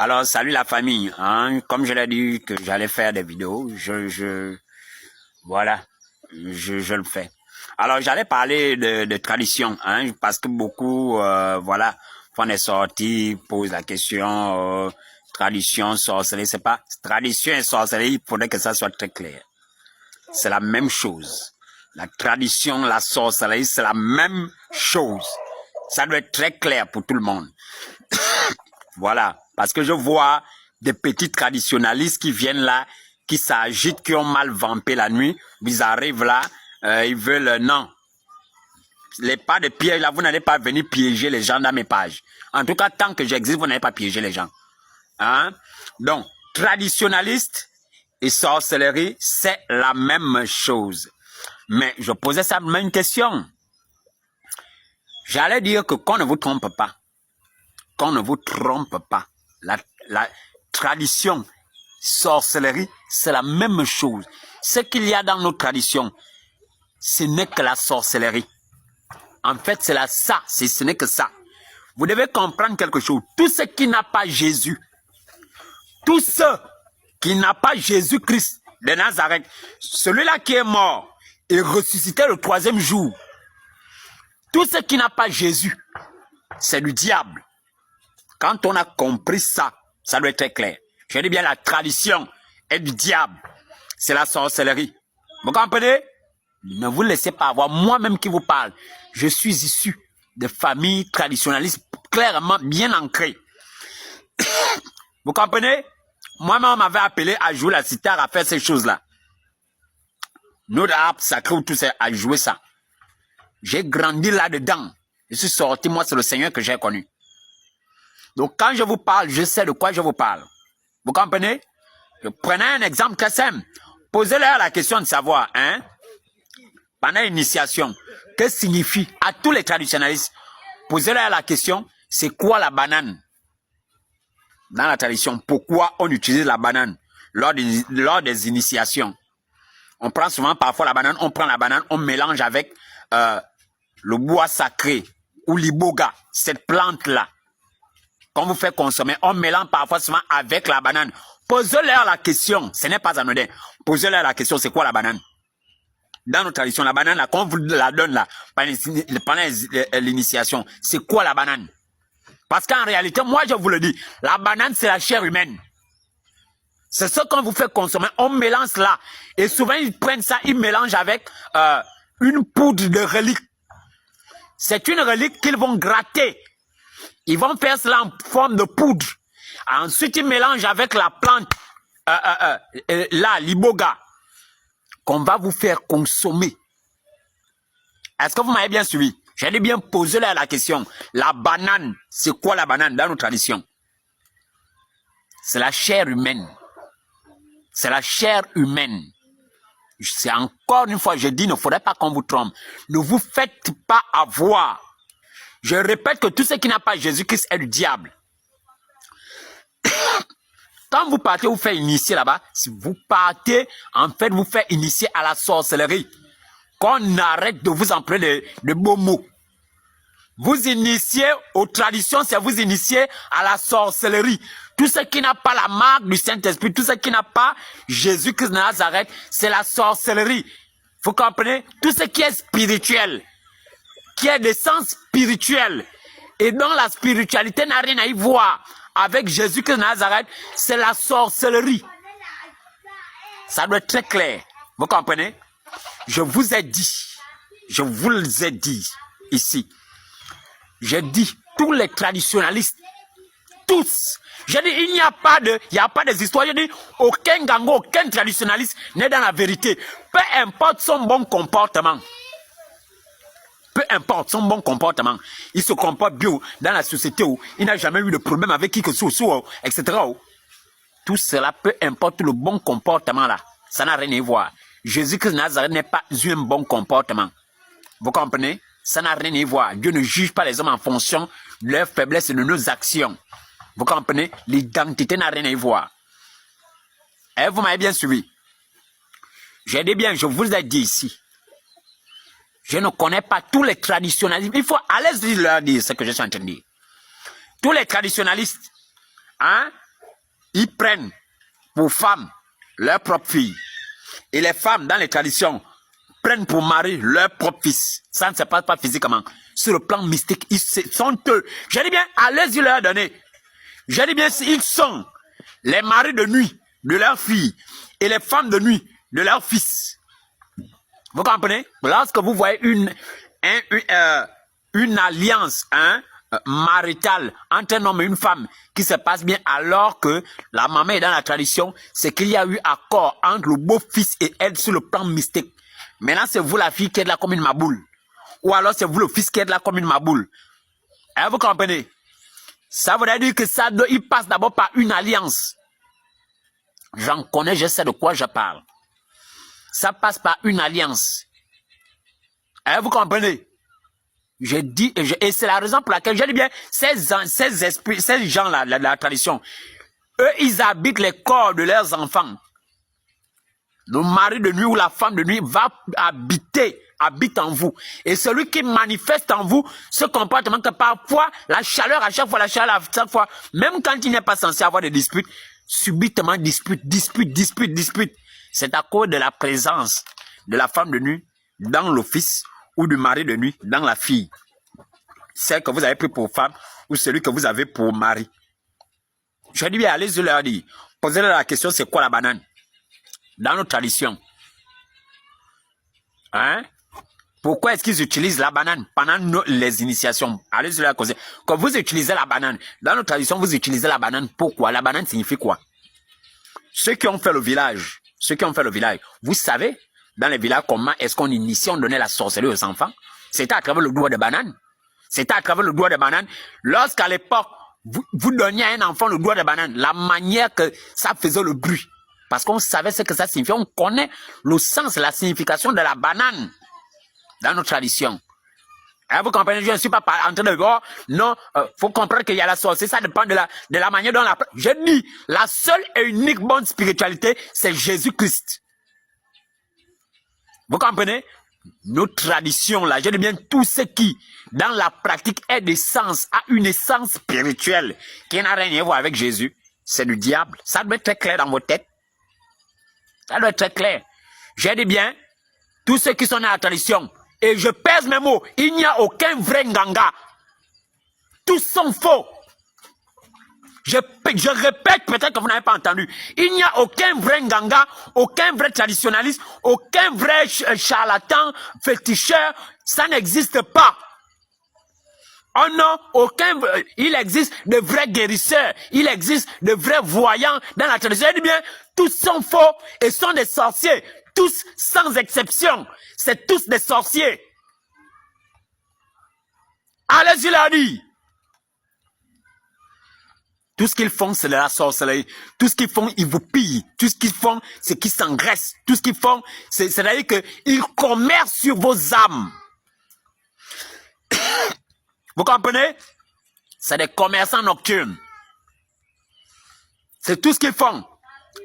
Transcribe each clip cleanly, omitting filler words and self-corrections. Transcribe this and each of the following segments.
Alors, salut la famille. Hein. Comme je l'ai dit que j'allais faire des vidéos, voilà, je le fais. Alors, j'allais parler de tradition, hein, parce que beaucoup, voilà, font des sorties, posent la question, tradition, sorcellerie, c'est pas tradition et sorcellerie, il faudrait que ça soit très clair. C'est la même chose. La tradition, la sorcellerie, c'est la même chose. Ça doit être très clair pour tout le monde. Voilà, parce que je vois des petits traditionalistes qui viennent là, qui s'agitent, qui ont mal vampé la nuit. Ils arrivent là, ils veulent... non, les pas de piège là, vous n'allez pas venir piéger les gens dans mes pages. En tout cas, tant que j'existe, vous n'allez pas piéger les gens. Hein? Donc, traditionnaliste et sorcellerie, c'est la même chose. Mais je posais simplement une question. J'allais dire que qu'on ne vous trompe pas. Qu'on ne vous trompe pas. La tradition, sorcellerie, c'est la même chose. Ce qu'il y a dans nos traditions, ce n'est que la sorcellerie. En fait, c'est ça, ce n'est que ça. Vous devez comprendre quelque chose. Tout ce qui n'a pas Jésus, tout ce qui n'a pas Jésus-Christ de Nazareth, celui-là qui est mort et ressuscité le 3e jour, tout ce qui n'a pas Jésus, c'est du diable. Quand on a compris ça, ça doit être très clair. Je dis bien la tradition est du diable. C'est la sorcellerie. Vous comprenez? Ne vous laissez pas avoir. Moi-même qui vous parle, je suis issu de familles traditionnalistes clairement bien ancrées. Vous comprenez? Moi-même, on m'avait appelé à jouer la cithare, à faire ces choses-là. Notre arbre sacré ou tout ça, à jouer ça. J'ai grandi là-dedans. Je suis sorti, moi, c'est le Seigneur que j'ai connu. Donc, quand je vous parle, je sais de quoi je vous parle. Vous comprenez? Je prenais un exemple très simple. Posez-leur la question de savoir, hein, pendant l'initiation, que signifie, à tous les traditionnalistes, posez-leur la question, c'est quoi la banane? Dans la tradition, pourquoi on utilise la banane lors des initiations? On prend souvent, parfois, la banane, on prend la banane, on mélange avec le bois sacré ou l'iboga, cette plante-là. Qu'on vous fait consommer, on mélange parfois souvent avec la banane. Posez-leur la question, ce n'est pas anodin. Posez-leur la question, c'est quoi la banane? Dans nos traditions, la banane, là, quand on vous la donne là, pendant l'initiation, c'est quoi la banane? Parce qu'en réalité, moi je vous le dis, la banane c'est la chair humaine. C'est ce qu'on vous fait consommer, on mélange là. Et souvent ils prennent ça, ils mélangent avec une poudre de relique. C'est une relique qu'ils vont gratter. Ils vont faire cela en forme de poudre. Ensuite, ils mélangent avec la plante, là, l'iboga, qu'on va vous faire consommer. Est-ce que vous m'avez bien suivi? J'allais bien poser là la question. La banane, c'est quoi la banane dans nos traditions? C'est la chair humaine. C'est la chair humaine. C'est encore une fois, je dis, il ne faudrait pas qu'on vous trompe. Ne vous faites pas avoir. Je répète que tout ce qui n'a pas Jésus-Christ est du diable. Quand vous partez vous faire initier là-bas, si vous partez, en fait, vous faire initier à la sorcellerie. Qu'on arrête de vous employer de beaux mots. Vous initiez aux traditions, c'est vous initier à la sorcellerie. Tout ce qui n'a pas la marque du Saint-Esprit, tout ce qui n'a pas Jésus-Christ de Nazareth, c'est la sorcellerie. Vous comprenez? Tout ce qui est spirituel, qui est de sens spirituel, et dont la spiritualité n'a rien à y voir avec Jésus-Christ de Nazareth, c'est la sorcellerie. Ça doit être très clair. Vous comprenez? Je vous ai dit ici, j'ai dit, tous les traditionnalistes, tous, j'ai dit, il n'y a pas des histoires, j'ai dit, aucun gango, aucun traditionnaliste n'est dans la vérité. Peu importe son bon comportement. Peu importe son bon comportement, il se comporte bien dans la société où il n'a jamais eu de problème avec qui que ce soit, etc. Tout cela, peu importe le bon comportement là, ça n'a rien à voir. Jésus-Christ de Nazareth n'est pas eu un bon comportement. Vous comprenez? Ça n'a rien à voir. Dieu ne juge pas les hommes en fonction de leurs faiblesses et de nos actions. Vous comprenez? L'identité n'a rien à voir. Et vous m'avez bien suivi. J'ai dit bien, je vous ai dit ici. Je ne connais pas tous les traditionalistes. Il faut aller leur dire ce que je suis en train de dire. Tous les traditionalistes, hein, ils prennent pour femmes leur propre fille. Et les femmes, dans les traditions, prennent pour mari leur propre fils. Ça ne se passe pas physiquement. Sur le plan mystique, ils sont eux. Je dis bien, allez-y leur donner. Je dis bien, ils sont les maris de nuit de leurs filles et les femmes de nuit de leurs fils. Vous comprenez? Lorsque vous voyez une alliance maritale entre un homme et une femme qui se passe bien alors que la maman est dans la tradition, c'est qu'il y a eu accord entre le beau-fils et elle sur le plan mystique. Maintenant, c'est vous la fille qui est là comme une maboule. Ou alors c'est vous le fils qui est là comme une maboule. Vous comprenez? Ça voudrait dire que ça, il passe d'abord par une alliance. J'en connais, je sais de quoi je parle. Ça passe par une alliance. Vous comprenez? Je dis, et c'est la raison pour laquelle je dis bien, ces esprits, ces gens-là, la tradition, eux, ils habitent les corps de leurs enfants. Le mari de nuit ou la femme de nuit va habite en vous. Et celui qui manifeste en vous ce comportement que parfois, la chaleur à chaque fois, même quand il n'est pas censé avoir de disputes, subitement dispute. C'est à cause de la présence de la femme de nuit dans le fils ou du mari de nuit dans la fille. Celle que vous avez pris pour femme ou celui que vous avez pour mari. Je dis bien, allez-y leur dire. Posez-leur la question, c'est quoi la banane? Dans nos traditions. Pourquoi est-ce qu'ils utilisent la banane pendant les initiations? Allez-y leur causer. Quand vous utilisez la banane, dans nos traditions, vous utilisez la banane. Pourquoi? La banane signifie quoi? Ceux qui ont fait le village, vous savez, dans les villages, comment est-ce qu'on initie, on donnait la sorcellerie aux enfants? C'était à travers le doigt de banane. Lorsqu'à l'époque, vous donniez à un enfant le doigt de banane, la manière que ça faisait le bruit. Parce qu'on savait ce que ça signifiait. On connaît le sens, la signification de la banane dans nos traditions. Vous comprenez, je ne suis pas en train de dire, non, faut comprendre qu'il y a la sorcellerie, ça dépend de la manière dont je dis, la seule et unique bonne spiritualité, c'est Jésus-Christ. Vous comprenez? Nos traditions, là, je dis bien tout ce qui, dans la pratique, est d'essence, a une essence spirituelle, qui n'a rien à voir avec Jésus, c'est du diable. Ça doit être très clair dans vos têtes. Ça doit être très clair. Je dis bien, tous ceux qui sont dans la tradition, et je pèse mes mots, il n'y a aucun vrai nganga. Tous sont faux. Je répète, peut-être que vous n'avez pas entendu. Il n'y a aucun vrai nganga, aucun vrai traditionnaliste, aucun vrai charlatan, féticheur. Ça n'existe pas. Oh non, il existe de vrais guérisseurs, il existe de vrais voyants dans la tradition. Je dis bien, tous sont faux et sont des sorciers. Tous, sans exception. C'est tous des sorciers. Allez-y leur dire. Tout ce qu'ils font, c'est de la sorcellerie. Tout ce qu'ils font, ils vous pillent. Tout ce qu'ils font, c'est qu'ils s'engraissent. Tout ce qu'ils font, c'est-à-dire qu'ils commercent sur vos âmes. Vous comprenez? C'est des commerçants nocturnes. C'est tout ce qu'ils font.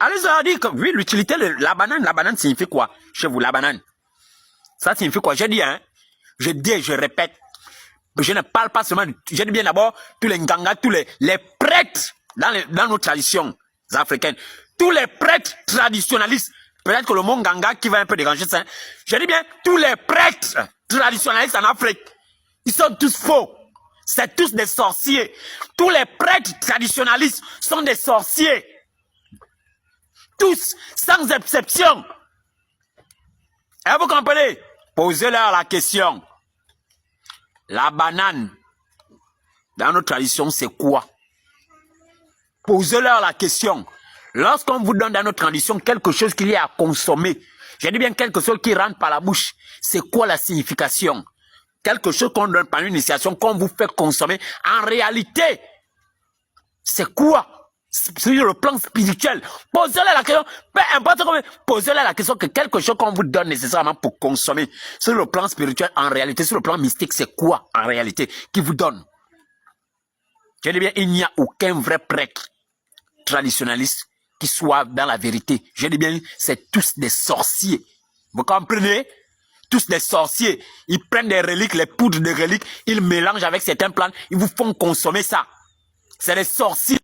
Allez, leur dire que oui, l'utilité de la banane signifie quoi chez vous, la banane? Ça signifie quoi? Je dis, je répète. Je ne parle pas seulement, je dis bien d'abord, tous les ngangas, tous les prêtres dans nos traditions africaines, tous les prêtres traditionnalistes, peut-être que le mot nganga qui va un peu déranger ça, je dis bien, tous les prêtres traditionnalistes en Afrique, ils sont tous faux. C'est tous des sorciers. Tous les prêtres traditionnalistes sont des sorciers. Tous, sans exception. Et vous comprenez? Posez-leur la question. La banane, dans notre tradition, c'est quoi? Posez-leur la question. Lorsqu'on vous donne dans notre tradition quelque chose qu'il y a à consommer, je dis bien quelque chose qui rentre par la bouche, c'est quoi la signification? Quelque chose qu'on donne par une initiation, qu'on vous fait consommer, en réalité, c'est quoi? Sur le plan spirituel, posez-leur la question, peu importe comment, posez-leur la question que quelque chose qu'on vous donne nécessairement pour consommer, sur le plan spirituel, en réalité, sur le plan mystique, c'est quoi en réalité qui vous donne? Je dis bien, il n'y a aucun vrai prêtre traditionnaliste qui soit dans la vérité. Je dis bien, c'est tous des sorciers. Vous comprenez? Tous des sorciers. Ils prennent des reliques, les poudres de reliques, ils mélangent avec certains plantes, ils vous font consommer ça. C'est des sorciers.